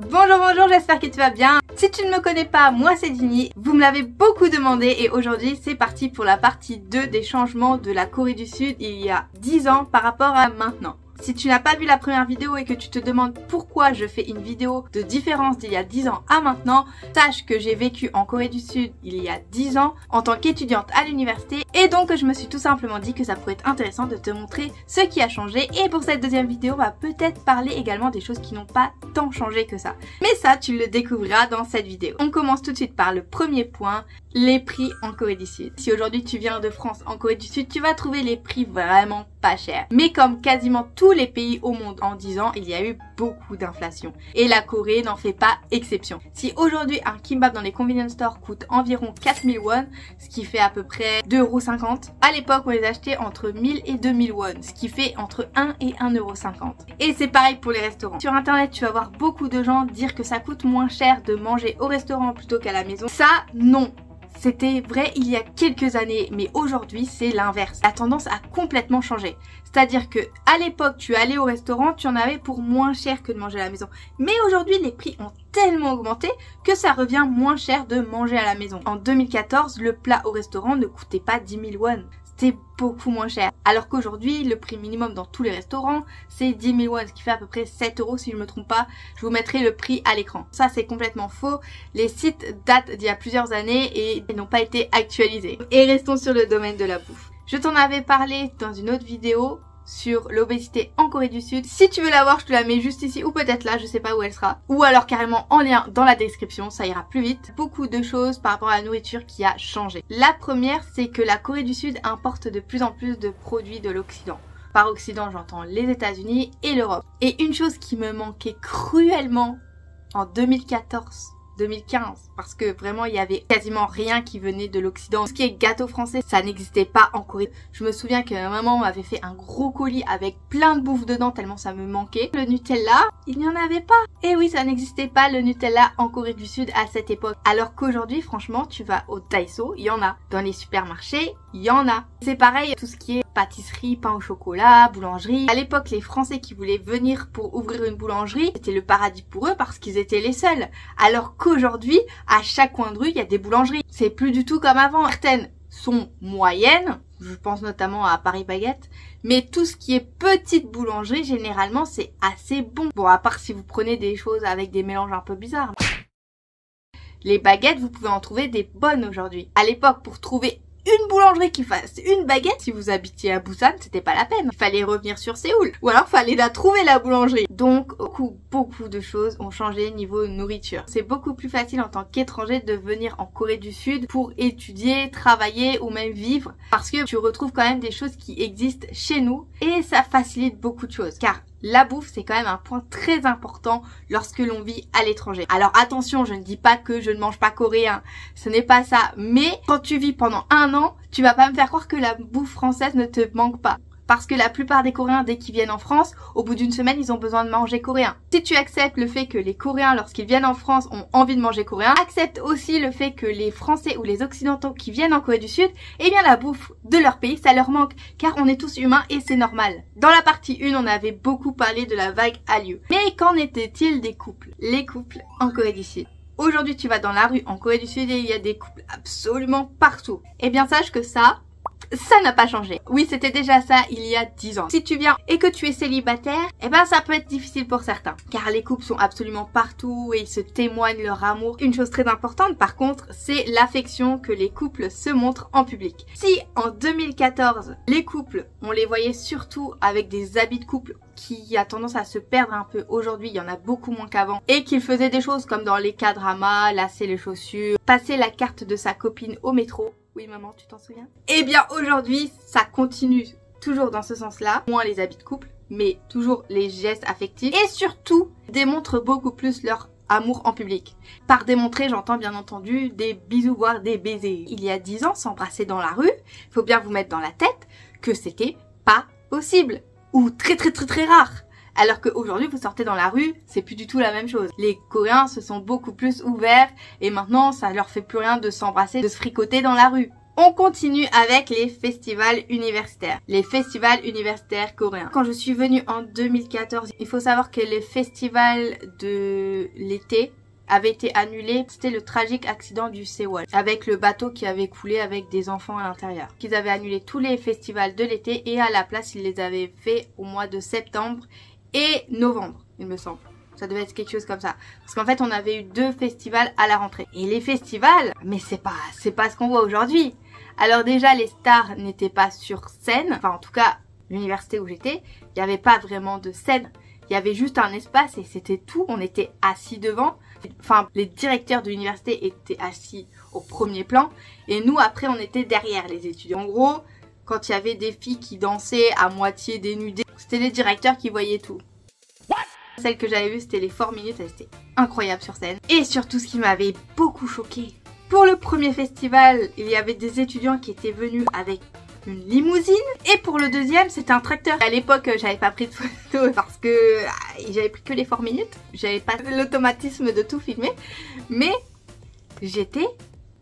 Bonjour, j'espère que tu vas bien. Si tu ne me connais pas, moi c'est Dini. Vous me l'avez beaucoup demandé et aujourd'hui c'est parti pour la partie 2 des changements de la Corée du Sud il y a 10 ans par rapport à maintenant. Si tu n'as pas vu la première vidéo et que tu te demandes pourquoi je fais une vidéo de différence d'il y a 10 ans à maintenant, sache que j'ai vécu en Corée du Sud il y a 10 ans en tant qu'étudiante à l'université et donc je me suis tout simplement dit que ça pourrait être intéressant de te montrer ce qui a changé. Et pour cette deuxième vidéo, on va peut-être parler également des choses qui n'ont pas tant changé que ça. Mais ça, tu le découvriras dans cette vidéo. On commence tout de suite par le premier point, les prix en Corée du Sud. Si aujourd'hui tu viens de France en Corée du Sud, tu vas trouver les prix vraiment pas chers. Mais comme quasiment tous les pays au monde en 10 ans, il y a eu beaucoup d'inflation. Et la Corée n'en fait pas exception. Si aujourd'hui un kimbap dans les convenience stores coûte environ 4000 won, ce qui fait à peu près 2,50 €, à l'époque on les achetait entre 1000 et 2000 won, ce qui fait entre 1 et 1,50 €. Et c'est pareil pour les restaurants. Sur internet tu vas voir beaucoup de gens dire que ça coûte moins cher de manger au restaurant plutôt qu'à la maison. Ça, non. C'était vrai il y a quelques années, mais aujourd'hui c'est l'inverse. La tendance a complètement changé. C'est-à-dire que à l'époque tu allais au restaurant, tu en avais pour moins cher que de manger à la maison. Mais aujourd'hui les prix ont tellement augmenté que ça revient moins cher de manger à la maison. En 2014, le plat au restaurant ne coûtait pas 10 000 won. C'était beaucoup moins cher. Alors qu'aujourd'hui, le prix minimum dans tous les restaurants, c'est 10 000 won, ce qui fait à peu près 7 € si je me trompe pas. Je vous mettrai le prix à l'écran. Ça, c'est complètement faux. Les sites datent d'il y a plusieurs années et n'ont pas été actualisés. Et restons sur le domaine de la bouffe. Je t'en avais parlé dans une autre vidéo sur l'obésité en Corée du Sud. Si tu veux la voir, je te la mets juste ici ou peut-être là, je sais pas où elle sera. Ou alors carrément en lien dans la description, ça ira plus vite. Beaucoup de choses par rapport à la nourriture qui a changé. La première, c'est que la Corée du Sud importe de plus en plus de produits de l'Occident. Par Occident, j'entends les États-Unis et l'Europe. Et une chose qui me manquait cruellement en 2014, 2015, parce que vraiment il y avait quasiment rien qui venait de l'Occident. Ce qui est gâteau français, ça n'existait pas en Corée. Je me souviens que ma maman m'avait fait un gros colis avec plein de bouffe dedans tellement ça me manquait. Le Nutella, il n'y en avait pas. Et oui, ça n'existait pas le Nutella en Corée du Sud à cette époque. Alors qu'aujourd'hui, franchement, tu vas au Daiso, il y en a. Dans les supermarchés, il y en a. C'est pareil, tout ce qui est pâtisserie, pain au chocolat, boulangerie. À l'époque, les Français qui voulaient venir pour ouvrir une boulangerie, c'était le paradis pour eux parce qu'ils étaient les seuls. Alors qu'aujourd'hui, à chaque coin de rue, il y a des boulangeries. C'est plus du tout comme avant. Certaines sont moyennes, je pense notamment à Paris Baguette, mais tout ce qui est petite boulangerie, généralement, c'est assez bon. Bon, à part si vous prenez des choses avec des mélanges un peu bizarres. Les baguettes, vous pouvez en trouver des bonnes aujourd'hui. À l'époque, pour trouver une boulangerie qui fasse une baguette, si vous habitiez à Busan, c'était pas la peine. Il fallait revenir sur Séoul. Ou alors, fallait la trouver, la boulangerie. Donc, beaucoup de choses ont changé niveau nourriture. C'est beaucoup plus facile en tant qu'étranger de venir en Corée du Sud pour étudier, travailler ou même vivre. Parce que tu retrouves quand même des choses qui existent chez nous et ça facilite beaucoup de choses. Car la bouffe, c'est quand même un point très important lorsque l'on vit à l'étranger. Alors attention, je ne dis pas que je ne mange pas coréen, ce n'est pas ça. Mais quand tu vis pendant un an, tu vas pas me faire croire que la bouffe française ne te manque pas. Parce que la plupart des Coréens, dès qu'ils viennent en France, au bout d'une semaine, ils ont besoin de manger coréen. Si tu acceptes le fait que les Coréens, lorsqu'ils viennent en France, ont envie de manger coréen, accepte aussi le fait que les Français ou les Occidentaux qui viennent en Corée du Sud, eh bien la bouffe de leur pays, ça leur manque. Car on est tous humains et c'est normal. Dans la partie 1, on avait beaucoup parlé de la vague Hallyu. Mais qu'en était-il des couples? Les couples en Corée du Sud. Aujourd'hui, tu vas dans la rue en Corée du Sud et il y a des couples absolument partout. Eh bien, sache que ça n'a pas changé. Oui, c'était déjà ça il y a 10 ans. Si tu viens et que tu es célibataire, eh ben ça peut être difficile pour certains. Car les couples sont absolument partout et ils se témoignent leur amour. Une chose très importante par contre, c'est l'affection que les couples se montrent en public. Si en 2014, les couples, on les voyait surtout avec des habits de couple qui a tendance à se perdre un peu aujourd'hui, il y en a beaucoup moins qu'avant, et qu'ils faisaient des choses comme dans les K-dramas, lasser les chaussures, passer la carte de sa copine au métro. Oui maman, tu t'en souviens? Eh bien aujourd'hui, ça continue toujours dans ce sens-là, moins les habits de couple, mais toujours les gestes affectifs et surtout démontrent beaucoup plus leur amour en public. Par démontrer, j'entends bien entendu des bisous voire des baisers. Il y a 10 ans, s'embrasser dans la rue, faut bien vous mettre dans la tête que c'était pas possible ou très rare. Alors qu'aujourd'hui, vous sortez dans la rue, c'est plus du tout la même chose. Les Coréens se sont beaucoup plus ouverts et maintenant, ça leur fait plus rien de s'embrasser, de se fricoter dans la rue. On continue avec les festivals universitaires. Les festivals universitaires coréens. Quand je suis venue en 2014, il faut savoir que les festivals de l'été avaient été annulés. C'était le tragique accident du Sewol, avec le bateau qui avait coulé avec des enfants à l'intérieur. Ils avaient annulé tous les festivals de l'été et à la place, ils les avaient fait au mois de septembre et novembre, il me semble. Ça devait être quelque chose comme ça. Parce qu'en fait, on avait eu 2 festivals à la rentrée. Et les festivals, mais c'est pas ce qu'on voit aujourd'hui. Alors déjà, les stars n'étaient pas sur scène. Enfin, en tout cas, l'université où j'étais, il n'y avait pas vraiment de scène. Il y avait juste un espace et c'était tout. On était assis devant. Enfin, les directeurs de l'université étaient assis au premier plan. Et nous, après, on était derrière les étudiants. En gros, quand il y avait des filles qui dansaient à moitié dénudées, c'était les directeurs qui voyaient tout. Celle que j'avais vue, c'était les 4 minutes, elle était incroyable sur scène. Et surtout, ce qui m'avait beaucoup choquée, pour le premier festival, il y avait des étudiants qui étaient venus avec une limousine. Et pour le deuxième, c'était un tracteur. À l'époque, j'avais pas pris de photo parce que j'avais pris que les 4 minutes. J'avais pas l'automatisme de tout filmer. Mais j'étais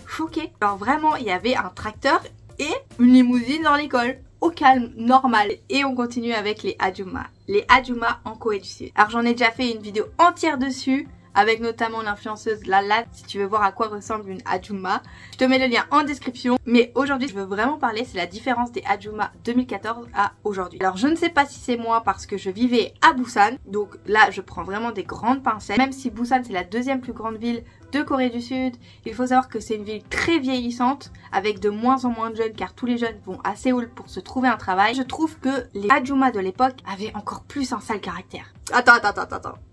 choquée. Alors vraiment, il y avait un tracteur et une limousine dans l'école. Au calme, normal. Et on continue avec les Ajuma. Les Ajuma en Corée du Sud. Alors j'en ai déjà fait une vidéo entière dessus, avec notamment l'influenceuse Lala, si tu veux voir à quoi ressemble une Ajuma. Je te mets le lien en description. Mais aujourd'hui, je veux vraiment parler, c'est la différence des Ajuma 2014 à aujourd'hui. Alors je ne sais pas si c'est moi parce que je vivais à Busan. Donc là, je prends vraiment des grandes pincettes. Même si Busan, c'est la 2e plus grande ville de Corée du Sud, il faut savoir que c'est une ville très vieillissante, avec de moins en moins de jeunes, car tous les jeunes vont à Séoul pour se trouver un travail. Je trouve que les Ajuma de l'époque avaient encore plus un sale caractère. Attends,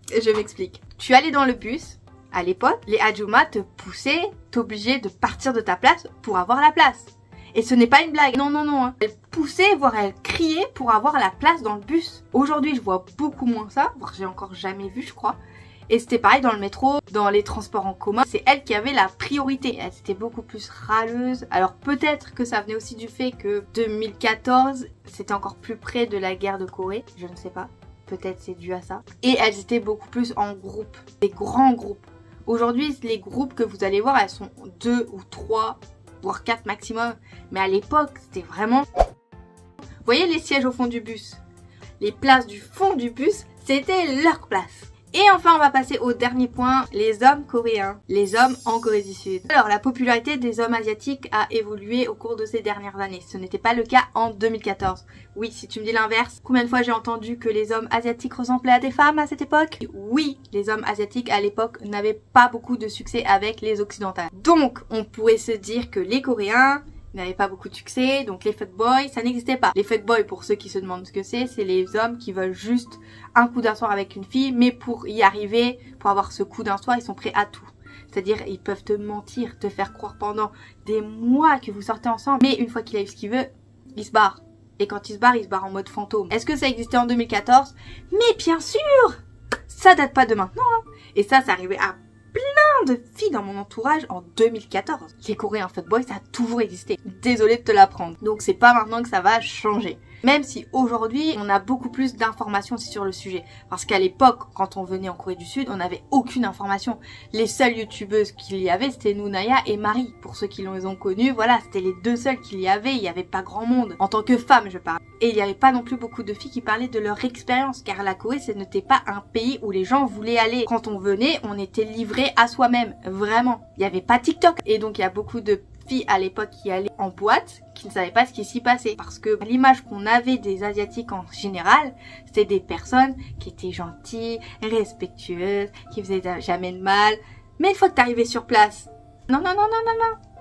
je m'explique. Tu allais dans le bus, à l'époque, les Ajuma te poussaient, t'obligeaient de partir de ta place pour avoir la place. Et ce n'est pas une blague, non, hein. Elles poussaient, voire elles criaient pour avoir la place dans le bus. Aujourd'hui, je vois beaucoup moins ça, voire j'ai encore jamais vu, je crois. Et c'était pareil dans le métro, dans les transports en commun, c'est elle qui avait la priorité. Elle était beaucoup plus râleuse. Alors peut-être que ça venait aussi du fait que 2014, c'était encore plus près de la guerre de Corée, je ne sais pas. Peut-être c'est dû à ça. Et elles étaient beaucoup plus en groupe, des grands groupes. Aujourd'hui, les groupes que vous allez voir, elles sont 2 ou 3, voire 4 maximum. Mais à l'époque, c'était vraiment... Vous voyez les sièges au fond du bus? Les places du fond du bus, c'était leur place. Et enfin, on va passer au dernier point, les hommes coréens, les hommes en Corée du Sud. Alors, la popularité des hommes asiatiques a évolué au cours de ces dernières années. Ce n'était pas le cas en 2014. Oui, si tu me dis l'inverse, combien de fois j'ai entendu que les hommes asiatiques ressemblaient à des femmes à cette époque? Oui, les hommes asiatiques à l'époque n'avaient pas beaucoup de succès avec les occidentales. Donc, on pourrait se dire que les Coréens n'avaient pas beaucoup de succès, donc les fuckboys, ça n'existait pas. Les fuckboys, pour ceux qui se demandent ce que c'est les hommes qui veulent juste un coup d'un soir avec une fille, mais pour y arriver, pour avoir ce coup d'un soir, ils sont prêts à tout. C'est-à-dire, ils peuvent te mentir, te faire croire pendant des mois que vous sortez ensemble, mais une fois qu'il a eu ce qu'il veut, il se barre. Et quand il se barre en mode fantôme. Est-ce que ça existait en 2014? Mais bien sûr! Ça date pas de maintenant, hein. Et ça arrivait à plein de filles dans mon entourage en 2014. Les Coréens fuckboys, ça a toujours existé. Désolée de te l'apprendre. Donc c'est pas maintenant que ça va changer. Même si aujourd'hui, on a beaucoup plus d'informations aussi sur le sujet. Parce qu'à l'époque, quand on venait en Corée du Sud, on n'avait aucune information. Les seules youtubeuses qu'il y avait, c'était Nunaya et Marie. Pour ceux qui les ont connues, voilà, c'était les 2 seules qu'il y avait. Il n'y avait pas grand monde. En tant que femme, je parle. Et il n'y avait pas non plus beaucoup de filles qui parlaient de leur expérience. Car la Corée, ce n'était pas un pays où les gens voulaient aller. Quand on venait, on était livré à soi-même. Vraiment. Il n'y avait pas TikTok. Et donc, il y a beaucoup de filles à l'époque qui allaient en boîte, qui ne savaient pas ce qui s'y passait. Parce que l'image qu'on avait des Asiatiques en général, c'était des personnes qui étaient gentilles, respectueuses, qui faisaient jamais de mal. Mais une fois que t'arrivais sur place, non.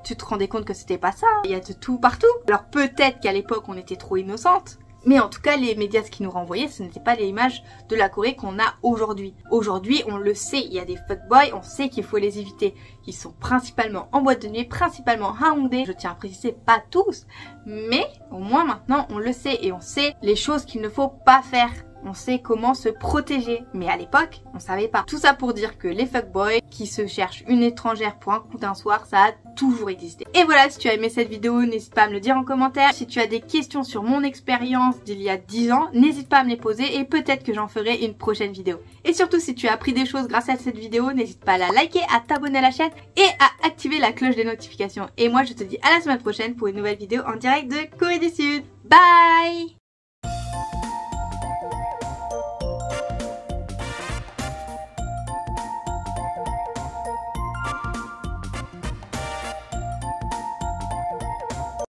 Tu te rendais compte que c'était pas ça. Il y a de tout partout. Alors peut-être qu'à l'époque, on était trop innocentes. Mais en tout cas, les médias, ce qui nous renvoyaient, ce n'était pas les images de la Corée qu'on a aujourd'hui. Aujourd'hui, on le sait, il y a des fuckboys, on sait qu'il faut les éviter. Ils sont principalement en boîte de nuit, principalement à Hongdae. Je tiens à préciser, pas tous, mais au moins maintenant, on le sait. Et on sait les choses qu'il ne faut pas faire. on sait comment se protéger. Mais à l'époque, on savait pas. Tout ça pour dire que les fuckboys qui se cherchent une étrangère pour un coup d'un soir, ça a toujours existé. Et voilà, si tu as aimé cette vidéo, n'hésite pas à me le dire en commentaire. Si tu as des questions sur mon expérience d'il y a 10 ans, n'hésite pas à me les poser et peut-être que j'en ferai une prochaine vidéo. Et surtout, si tu as appris des choses grâce à cette vidéo, n'hésite pas à la liker, à t'abonner à la chaîne et à activer la cloche des notifications. Et moi, je te dis à la semaine prochaine pour une nouvelle vidéo en direct de Corée du Sud. Bye!